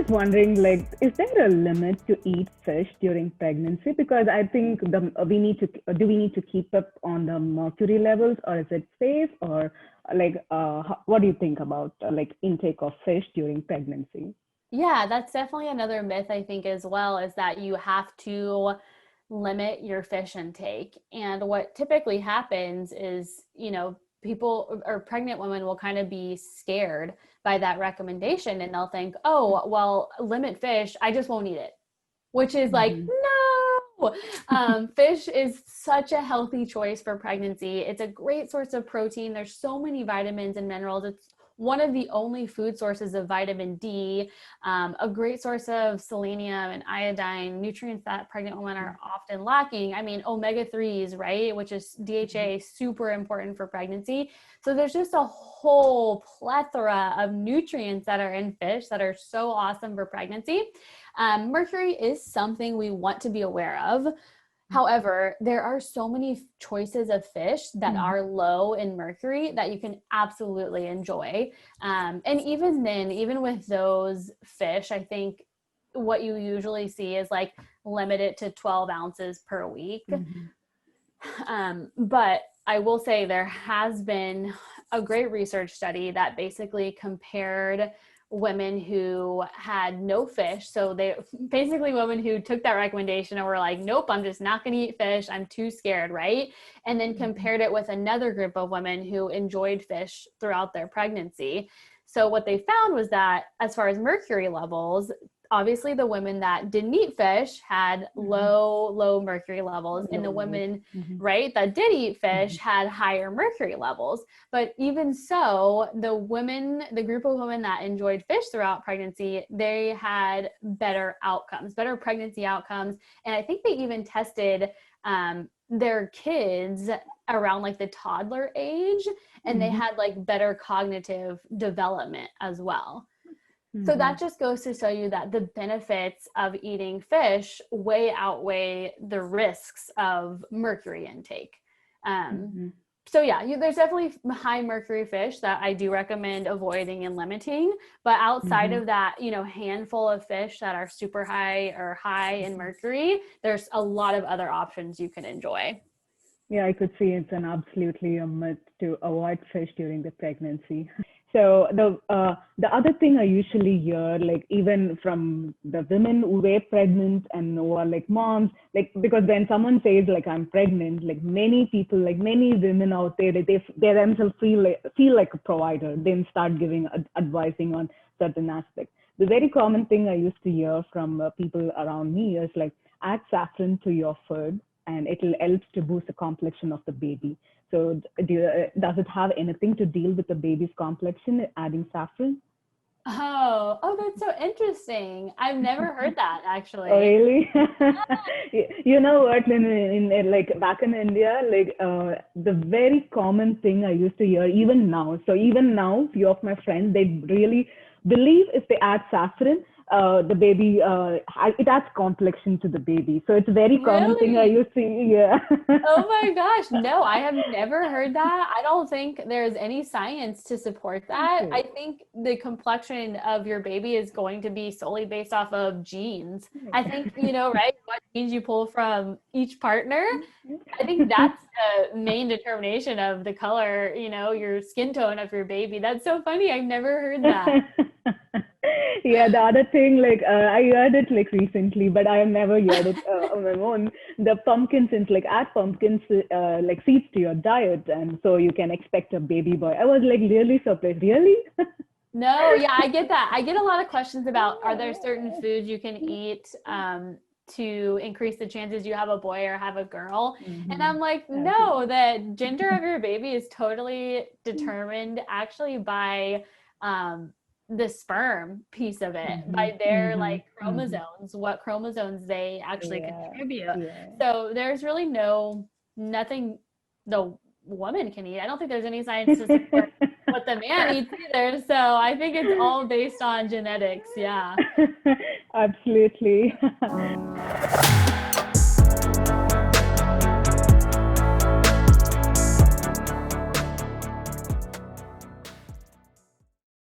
was wondering, like, is there a limit to eat fish during pregnancy? Because I think we need to do we need to keep up on the mercury levels, or is it safe, or like, what do you think about like intake of fish during pregnancy? Yeah, that's definitely another myth, I think, as well, is that you have to limit your fish intake. And what typically happens is, people or pregnant women will kind of be scared by that recommendation and they'll think, oh, well, limit fish, I just won't eat it, which is like, Mm-hmm. no. Fish is such a healthy choice for pregnancy. It's a great source of protein. There's so many vitamins and minerals. It's one of the only food sources of vitamin D, a great source of selenium and iodine, nutrients that pregnant women are often lacking. I mean, omega-3s, right? Which is DHA, super important for pregnancy. So there's just a whole plethora of nutrients that are in fish that are so awesome for pregnancy. Mercury is something we want to be aware of. However, there are so many choices of fish that are low in mercury that you can absolutely enjoy. And even then, even with those fish, I think what you usually see is like limit it to 12 ounces per week. Mm-hmm. But I will say there has been a great research study that basically compared women who had no fish. So they basically women who took that recommendation and were like, nope, I'm just not going to eat fish. I'm too scared. Right. And then compared it with another group of women who enjoyed fish throughout their pregnancy. So what they found was that as far as mercury levels, obviously the women that didn't eat fish had low mercury levels, and the women, right, that did eat fish had higher mercury levels. But even so, the group of women that enjoyed fish throughout pregnancy, they had better outcomes, better pregnancy outcomes. And I think they even tested their kids around like the toddler age, and they had like better cognitive development as well. So that just goes to show you that the benefits of eating fish way outweigh the risks of mercury intake. So yeah, there's definitely high mercury fish that I do recommend avoiding and limiting. But outside of that, handful of fish that are super high or high in mercury, there's a lot of other options you can enjoy. Yeah, I could see it's an absolutely a myth to avoid fish during the pregnancy. So the other thing I usually hear, like even from the women who were pregnant and who are like moms, like because when someone says like I'm pregnant, like many people, like many women out there, they themselves feel like a provider, then start giving advising on certain aspects. The very common thing I used to hear from people around me is like add saffron to your food and it will help to boost the complexion of the baby. So does it have anything to deal with the baby's complexion, adding saffron? Oh, that's so interesting. I've never heard that Oh, actually. really? You know what? In like back in India, like the very common thing I used to hear, even now. So even now, few of my friends they really believe if they add saffron, the baby it adds complexion to the baby. So it's a very common thing I Really? used to yeah. Oh my gosh. No, I have never heard that. I don't think there's any science to support that. Okay. I think the complexion of your baby is going to be solely based off of genes. I think, right, what genes you pull from each partner. I think that's the main determination of the color, your skin tone of your baby. That's so funny. I've never heard that. Yeah, the other thing, like I heard it like recently, but I have never heard it on my own. The pumpkins, and like add pumpkins like seeds to your diet, and so you can expect a baby boy. I was like really surprised. Really? No, yeah, I get that. I get a lot of questions about are there certain foods you can eat to increase the chances you have a boy or have a girl? And I'm like, Okay. no, the gender of your baby is totally determined actually by the sperm piece of it, by their like chromosomes, what chromosomes they actually Yeah, contribute. yeah. So there's really nothing the woman can eat. I don't think there's any science to support what the man eats either. So I think it's all based on genetics. Yeah. Absolutely.